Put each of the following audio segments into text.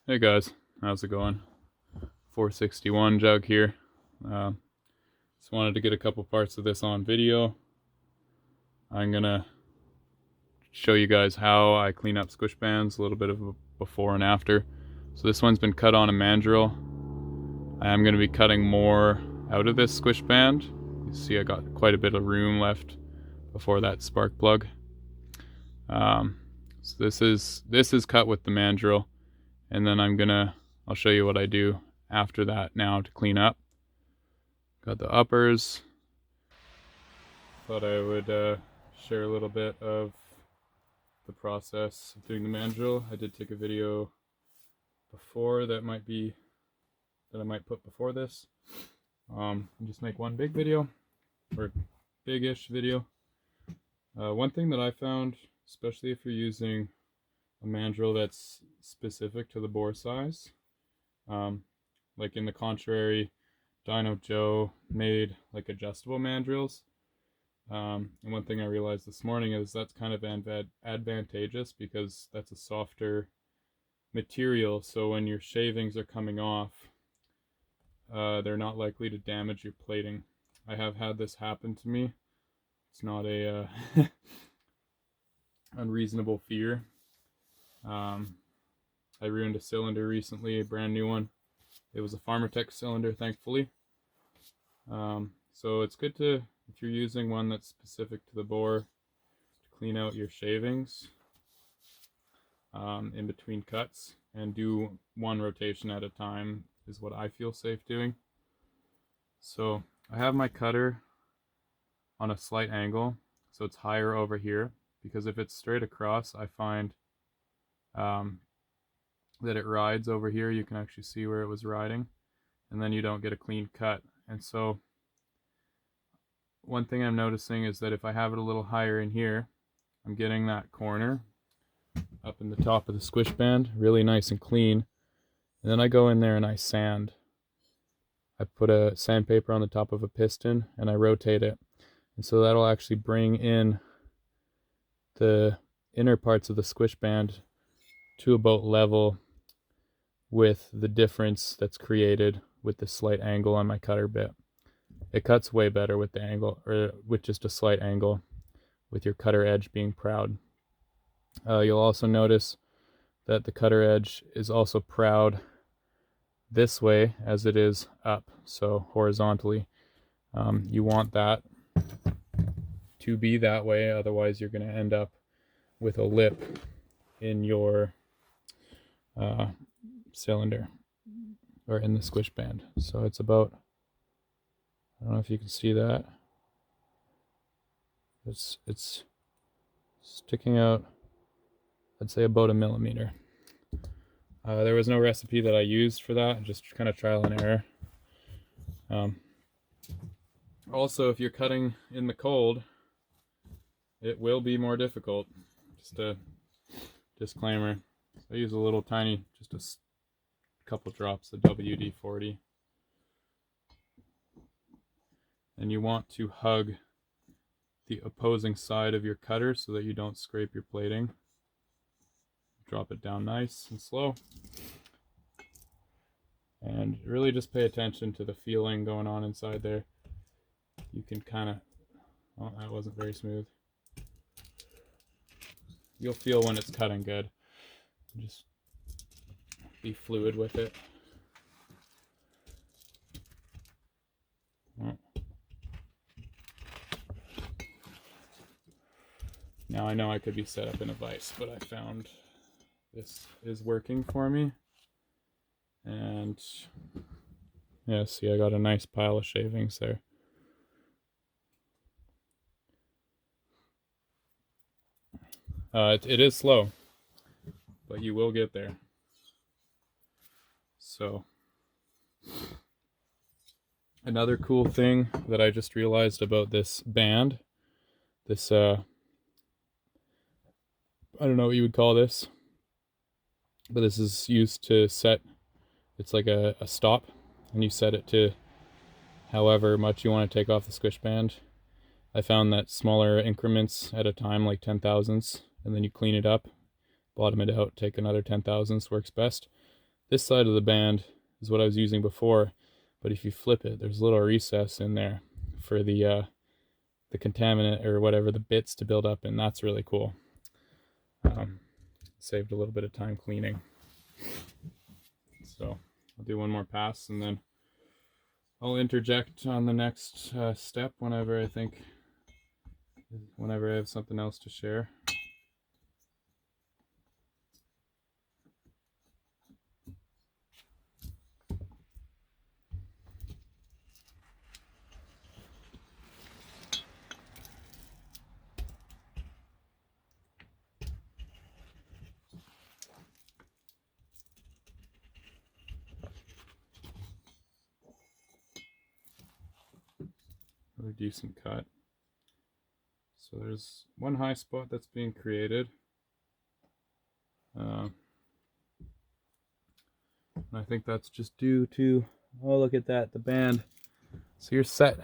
Hey guys, how's it going? 461 jug here. Just wanted to get a couple parts of this on video. I'm gonna show you guys how I clean up squish bands, a little bit of a before and after. So this one's been cut on a mandrel. I am gonna be cutting more out of this squish band. You see I got quite a bit of room left before that spark plug. So this is cut with the mandrel, and then I'll show you what I do after that now to clean up. Got the uppers. Thought I would share a little bit of the process of doing the mandrel. I did take a video before that I might put before this. Just make one big video, or big-ish video. One thing that I found, especially if you're using a mandrel that's specific to the bore size, like in the contrary, Dyno Joe made like adjustable mandrels. And one thing I realized this morning is that's kind of advantageous because that's a softer material, so when your shavings are coming off, they're not likely to damage your plating. I have had this happen to me. It's not a unreasonable fear. I ruined a cylinder recently, a brand new one. It was a Pharmatech cylinder, thankfully. So it's good to, if you're using one that's specific to the bore, to clean out your shavings in between cuts and do one rotation at a time is what I feel safe doing. So I have my cutter on a slight angle, so it's higher over here, because if it's straight across, I find that it rides over here. You can actually see where it was riding, and then you don't get a clean cut. And so one thing I'm noticing is that if I have it a little higher in here, I'm getting that corner up in the top of the squish band really nice and clean. And then I go in there and I sand. I put a sandpaper on the top of a piston and I rotate it. And so that'll actually bring in the inner parts of the squish band to about level with the difference that's created with the slight angle on my cutter bit. It cuts way better with the angle, or with just a slight angle, with your cutter edge being proud. You'll also notice that the cutter edge is also proud this way as it is up, so horizontally. You want that to be that way, otherwise you're going to end up with a lip in your cylinder, or in the squish band. So it's about, I don't know if you can see that. It's sticking out, I'd say about 1 millimeter. There was no recipe that I used for that, just kind of trial and error. Also, if you're cutting in the cold, it will be more difficult. Just a disclaimer. I use a little tiny, just a couple drops of WD-40. And you want to hug the opposing side of your cutter so that you don't scrape your plating. Drop it down nice and slow. And really just pay attention to the feeling going on inside there. You can kind of, oh, that wasn't very smooth. You'll feel when it's cutting good. Just be fluid with it. Oh. Now I know I could be set up in a vise, but I found this is working for me. And yeah, see, I got a nice pile of shavings there. It is slow, but you will get there. So another cool thing that I just realized about this band, this I don't know what you would call this, but this is used to set, it's like a stop, and you set it to however much you want to take off the squish band. I found that smaller increments at a time, like 10 thousandths, and then you clean it up, bottom it out, take another 10 thousandths, works best. This side of the band is what I was using before, but if you flip it, there's a little recess in there for the contaminant or whatever, the bits to build up, and that's really cool. Saved a little bit of time cleaning. So I'll do one more pass and then I'll interject on the next step whenever I have something else to share. Really decent cut. So there's one high spot that's being created. I think that's just due to, oh, look at that, the band. So your set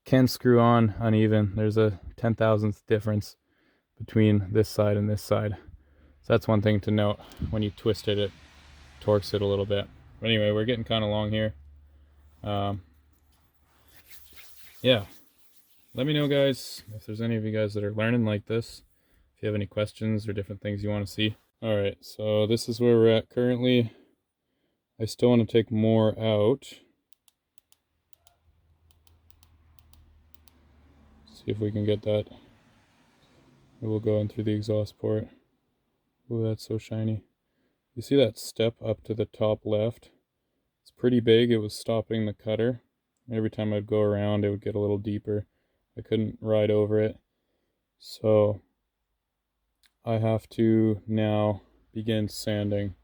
can screw on uneven. There's a 10,000th difference between this side and this side. So that's one thing to note. When you twist it, it torques it a little bit. But anyway, we're getting kind of long here. Yeah. Let me know, guys, if there's any of you guys that are learning like this. If you have any questions or different things you want to see. Alright, so this is where we're at currently. I still want to take more out. See if we can get that. It will go in through the exhaust port. Oh, that's so shiny. You see that step up to the top left? It's pretty big. It was stopping the cutter. Every time I'd go around, it would get a little deeper. I couldn't ride over it. So I have to now begin sanding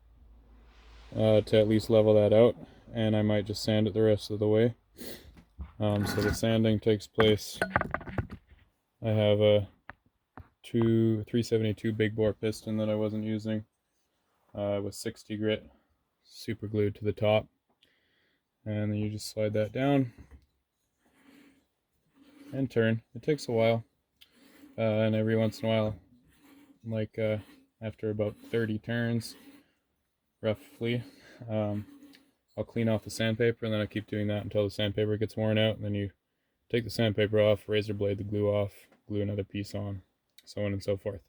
to at least level that out. And I might just sand it the rest of the way. So the sanding takes place. I have a 372 big bore piston that I wasn't using with 60 grit super glued to the top, and then you just slide that down and turn. It takes a while, and every once in a while, like after about 30 turns roughly, I'll clean off the sandpaper, and then I keep doing that until the sandpaper gets worn out, and then you take the sandpaper off, razor blade the glue off, glue another piece on, so on and so forth.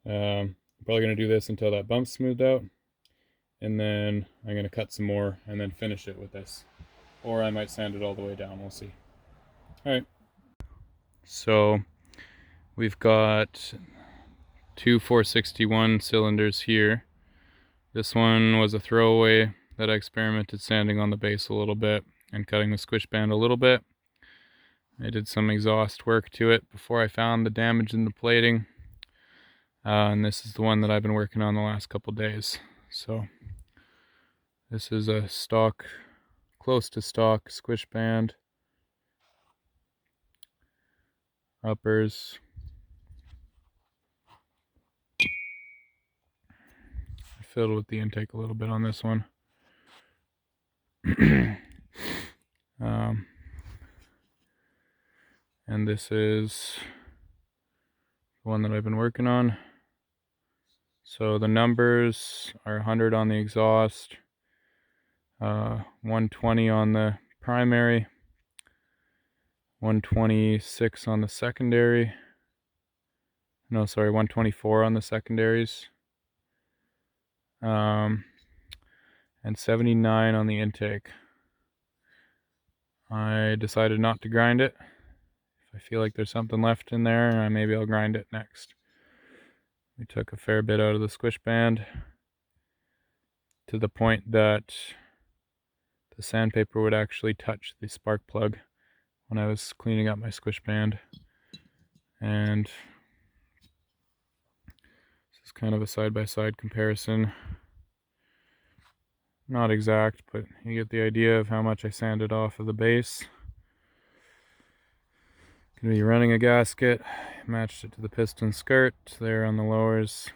I'm probably going to do this until that bump's smoothed out, and then I'm going to cut some more and then finish it with this. Or I might sand it all the way down, we'll see. Alright, so we've got two 461 cylinders here. This one was a throwaway that I experimented sanding on the base a little bit and cutting the squish band a little bit. I did some exhaust work to it before I found the damage in the plating. And this is the one that I've been working on the last couple days. So this is a stock, close to stock squish band. Uppers. I fiddled with the intake a little bit on this one. And this is the one that I've been working on. So the numbers are 100 on the exhaust, 120 on the primary, 126 on the secondary. No, sorry, 124 on the secondaries. And 79 on the intake. I decided not to grind it. If I feel like there's something left in there, maybe I'll grind it next. We took a fair bit out of the squish band to the point that the sandpaper would actually touch the spark plug when I was cleaning up my squish band. And this is kind of a side-by-side comparison. Not exact, but you get the idea of how much I sanded off of the base. Gonna be running a gasket, matched it to the piston skirt there on the lowers.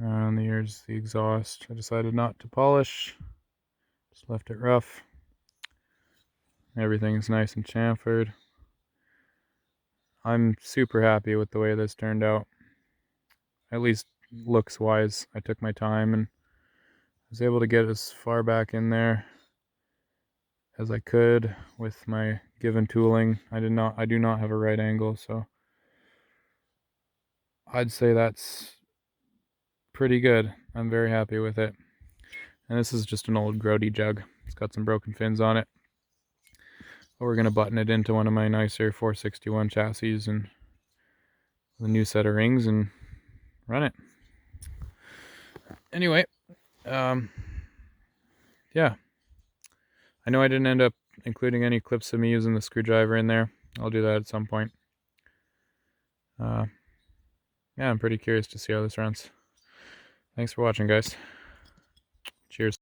On the ears, the exhaust. I decided not to polish, just left it rough. Everything's nice and chamfered. I'm super happy with the way this turned out. At least looks wise. I took my time and was able to get as far back in there as I could with my given tooling. I do not have a right angle, so I'd say that's pretty good. I'm very happy with it. And this is just an old grody jug. It's got some broken fins on it. But we're gonna button it into one of my nicer 461 chassis and the new set of rings and run it. Anyway, yeah. I know I didn't end up including any clips of me using the screwdriver in there. I'll do that at some point. Yeah, I'm pretty curious to see how this runs. Thanks for watching, guys. Cheers.